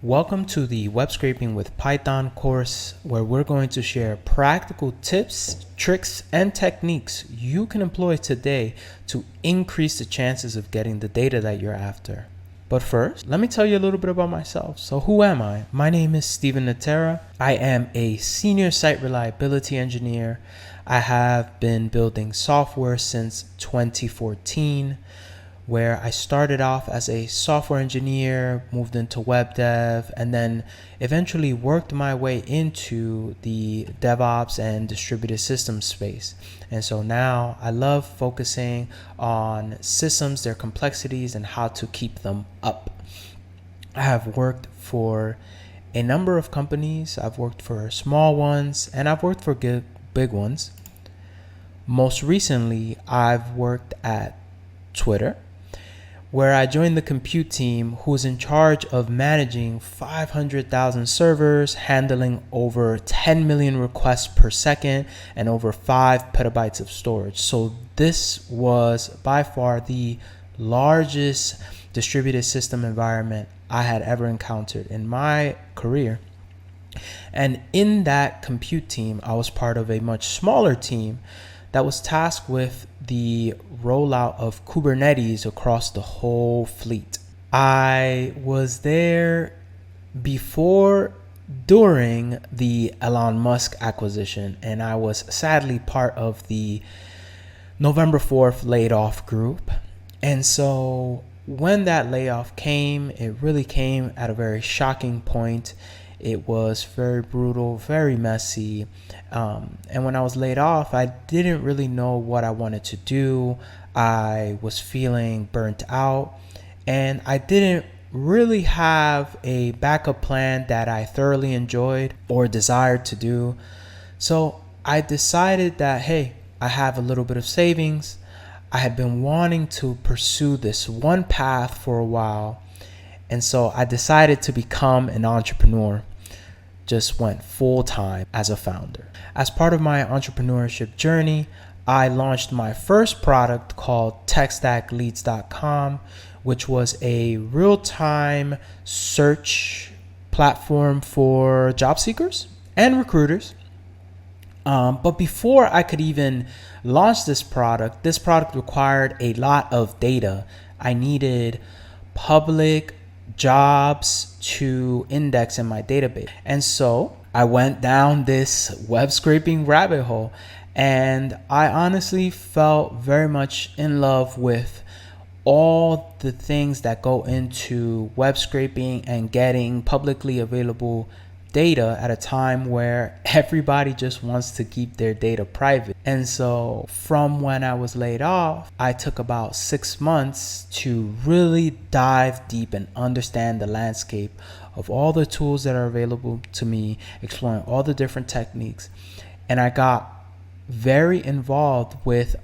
Welcome to the Web Scraping with Python course, where we're going to share practical tips, tricks, and techniques you can employ today to increase the chances of getting the data that you're after. But first, let me tell you a little bit about myself. So who am I? My name is Steven Natera. I am a senior site reliability engineer. I have been building software since 2014. Where I started off as a software engineer, moved into web dev, and then eventually worked my way into the DevOps and distributed systems space. And so now I love focusing on systems, their complexities, and how to keep them up. I have worked for a number of companies. I've worked for small ones, and I've worked for big ones. Most recently, I've worked at Twitter, where I joined the compute team who's in charge of managing 500,000 servers, handling over 10 million requests per second, and over 5 petabytes of storage. So this was by far the largest distributed system environment I had ever encountered in my career. And in that compute team, I was part of a much smaller team that was tasked with the rollout of Kubernetes across the whole fleet. I was there before, during the Elon Musk acquisition, and I was sadly part of the November 4th laid off group. And so when that layoff came, it really came at a very shocking point. It was very brutal, very messy. And when I was laid off, I didn't really know what I wanted to do. I was feeling burnt out, and I didn't really have a backup plan that I thoroughly enjoyed or desired to do. So I decided that, hey, I have a little bit of savings. I had been wanting to pursue this one path for a while. And so I decided to become an entrepreneur. Just went full time as a founder. As part of my entrepreneurship journey, I launched my first product called TechStackLeads.com, which was a real-time search platform for job seekers and recruiters. But before I could even launch this product required a lot of data. I needed public jobs to index in my database. And so I went down this web scraping rabbit hole, and I honestly felt very much in love with all the things that go into web scraping and getting publicly available data at a time where everybody just wants to keep their data private. And so from when I was laid off, I took about 6 months to really dive deep and understand the landscape of all the tools that are available to me, exploring all the different techniques. And I got very involved with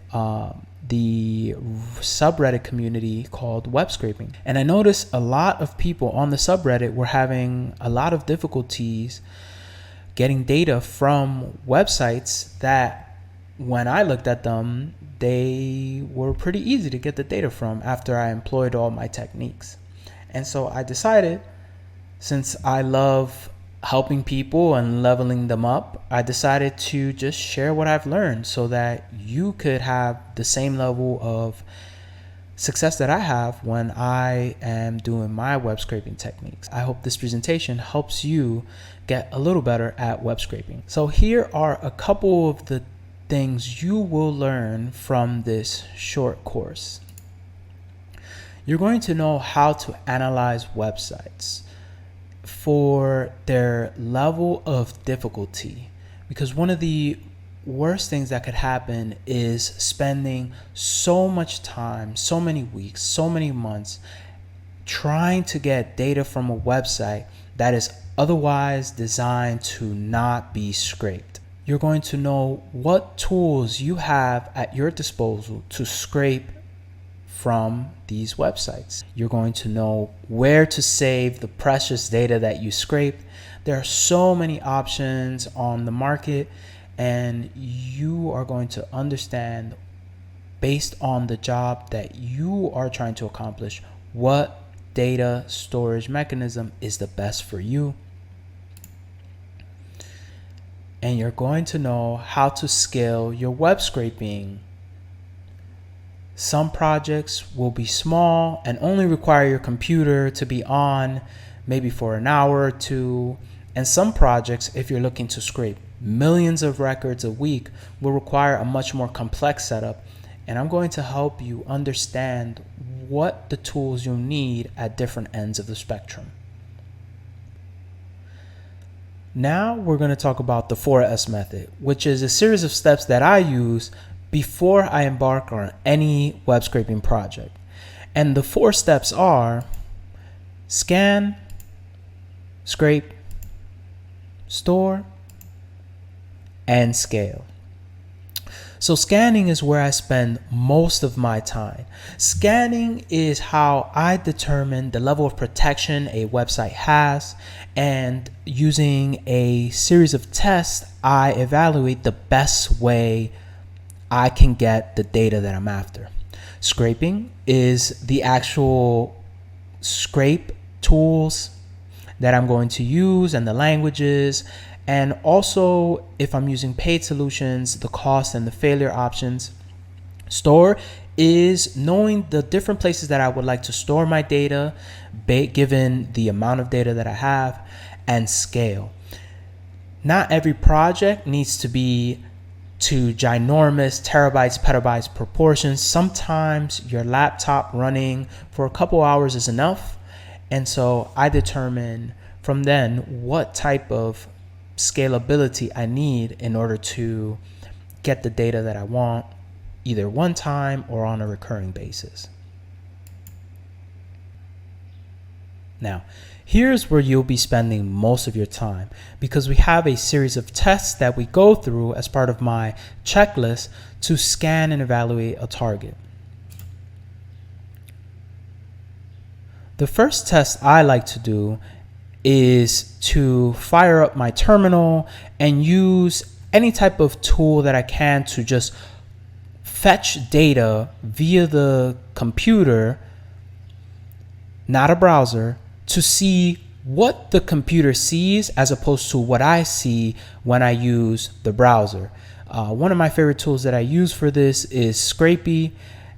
the subreddit community called web scraping. And I noticed a lot of people on the subreddit were having a lot of difficulties getting data from websites that, when I looked at them, they were pretty easy to get the data from after I employed all my techniques. And so I decided, since I love helping people and leveling them up, I decided to just share what I've learned so that you could have the same level of success that I have when I am doing my web scraping techniques. I hope this presentation helps you get a little better at web scraping. So here are a couple of the things you will learn from this short course. You're going to know how to analyze websites for their level of difficulty, because one of the worst things that could happen is spending so much time, so many weeks, so many months trying to get data from a website that is otherwise designed to not be scraped. You're going to know what tools you have at your disposal to scrape from these websites. You're going to know where to save the precious data that you scraped. There are so many options on the market, and you are going to understand, based on the job that you are trying to accomplish, what data storage mechanism is the best for you. And you're going to know how to scale your web scraping. Some projects will be small and only require your computer to be on maybe for an hour or two. And some projects, if you're looking to scrape millions of records a week, will require a much more complex setup. And I'm going to help you understand what the tools you'll need at different ends of the spectrum. Now we're going to talk about the 4S method, which is a series of steps that I use before I embark on any web scraping project. And the 4 steps are scan, scrape, store, and scale. So scanning is where I spend most of my time. Scanning is how I determine the level of protection a website has, and using a series of tests, I evaluate the best way I can get the data that I'm after. Scraping is the actual scrape tools that I'm going to use and the languages. And also, if I'm using paid solutions, the cost and the failure options. Store is knowing the different places that I would like to store my data, given the amount of data that I have. And scale. Not every project needs to be to ginormous terabytes, petabytes proportions. Sometimes your laptop running for a couple hours is enough. And so I determine from then what type of scalability I need in order to get the data that I want, either one time or on a recurring basis. Now, here's where you'll be spending most of your time, because we have a series of tests that we go through as part of my checklist to scan and evaluate a target. The first test I like to do is to fire up my terminal and use any type of tool that I can to just fetch data via the computer, not a browser, to see what the computer sees as opposed to what I see when I use the browser. One of my favorite tools that I use for this is Scrapey,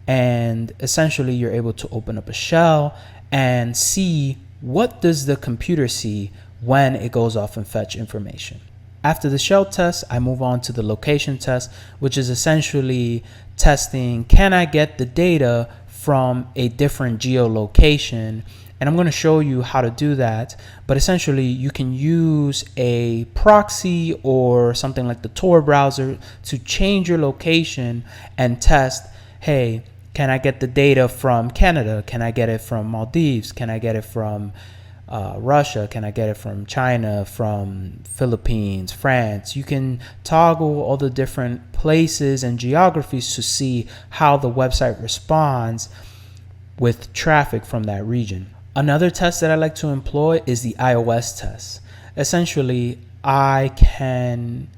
and essentially you're able to open up a shell and see what does the computer see when it goes off and fetch information. After the shell test, I move on to the location test, which is essentially testing, can I get the data from a different geolocation? And I'm going to show you how to do that. But essentially, you can use a proxy or something like the Tor browser to change your location and test, hey, can I get the data from Canada? Can I get it from Maldives? Can I get it from Russia? Can I get it from China, from Philippines, France? You can toggle all the different places and geographies to see how the website responds with traffic from that region. Another test that I like to employ is the iOS test. Essentially, I can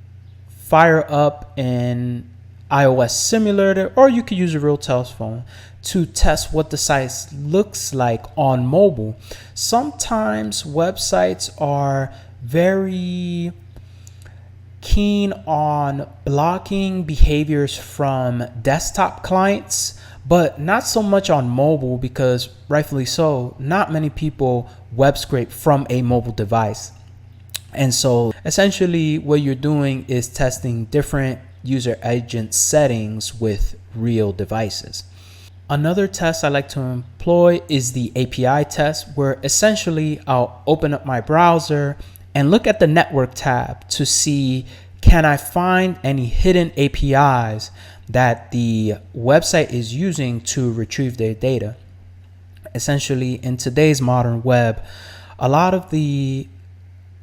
fire up an iOS simulator, or you could use a real telephone to test what the site looks like on mobile. Sometimes websites are very keen on blocking behaviors from desktop clients, but not so much on mobile, because rightfully so, not many people web scrape from a mobile device. And so essentially what you're doing is testing different user agent settings with real devices. Another test I like to employ is the API test, where essentially I'll open up my browser and look at the network tab to see, can I find any hidden APIs that the website is using to retrieve their data. Essentially, in today's modern web, a lot of the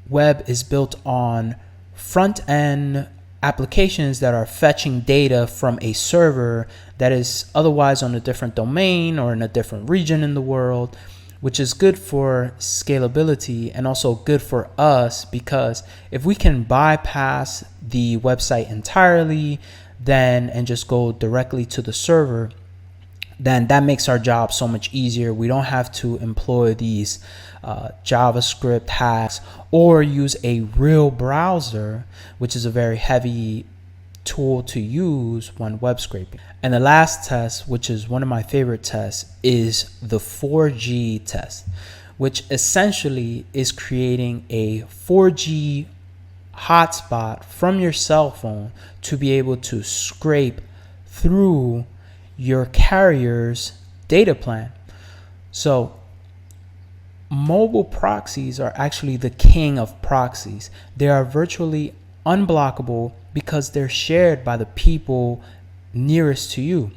web is built on front-end applications that are fetching data from a server that is otherwise on a different domain or in a different region in the world, which is good for scalability and also good for us, because if we can bypass the website entirely and just go directly to the server, then that makes our job so much easier. We don't have to employ these JavaScript hacks or use a real browser, which is a very heavy tool to use when web scraping. And the last test, which is one of my favorite tests, is the 4G test, which essentially is creating a 4G hotspot from your cell phone to be able to scrape through your carrier's data plan. So mobile proxies are actually the king of proxies. They are virtually unblockable because they're shared by the people nearest to you.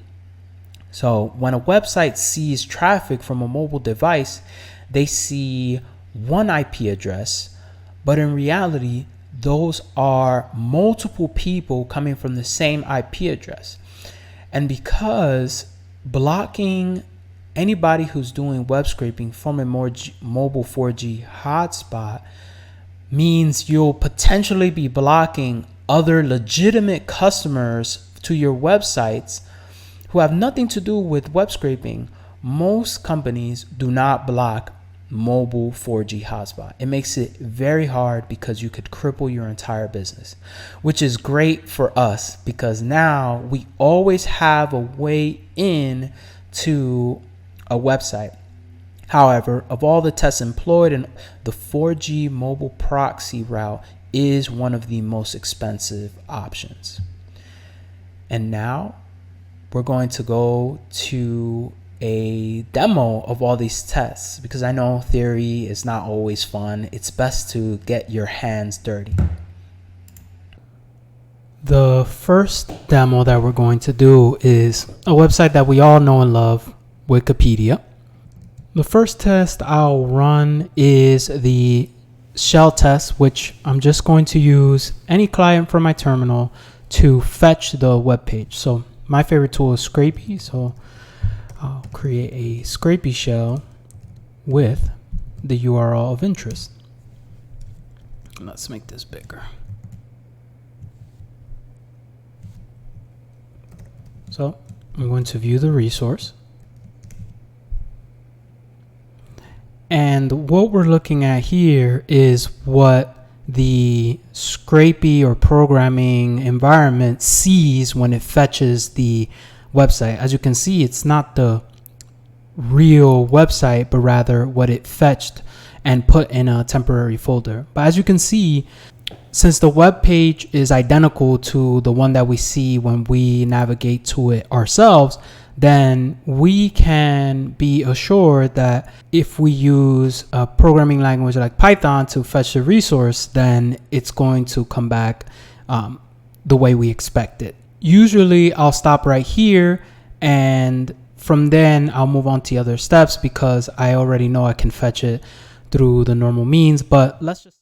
So when a website sees traffic from a mobile device, they see one IP address, but in reality, those are multiple people coming from the same IP address. And because blocking anybody who's doing web scraping from a mobile 4G hotspot means you'll potentially be blocking other legitimate customers to your websites who have nothing to do with web scraping. Most companies do not block mobile 4G hotspot. It makes it very hard because you could cripple your entire business, which is great for us because now we always have a way in to a website. However, of all the tests employed, and the 4G mobile proxy route is one of the most expensive options. And now we're going to go to a demo of all these tests because I know theory is not always fun. It's best to get your hands dirty. The first demo that we're going to do is a website that we all know and love, Wikipedia. The first test I'll run is the shell test, which I'm just going to use any client from my terminal to fetch the web page. So my favorite tool is Scrapey, so I'll create a Scrapey shell with the URL of interest. Let's make this bigger. So I'm going to view the resource. And what we're looking at here is what the Scrapey or programming environment sees when it fetches the website. As you can see, it's not the real website, but rather what it fetched and put in a temporary folder. But as you can see, since the web page is identical to the one that we see when we navigate to it ourselves, then we can be assured that if we use a programming language like Python to fetch the resource, then it's going to come back the way we expect it. Usually I'll stop right here, and from then I'll move on to the other steps because I already know I can fetch it through the normal means. But let's just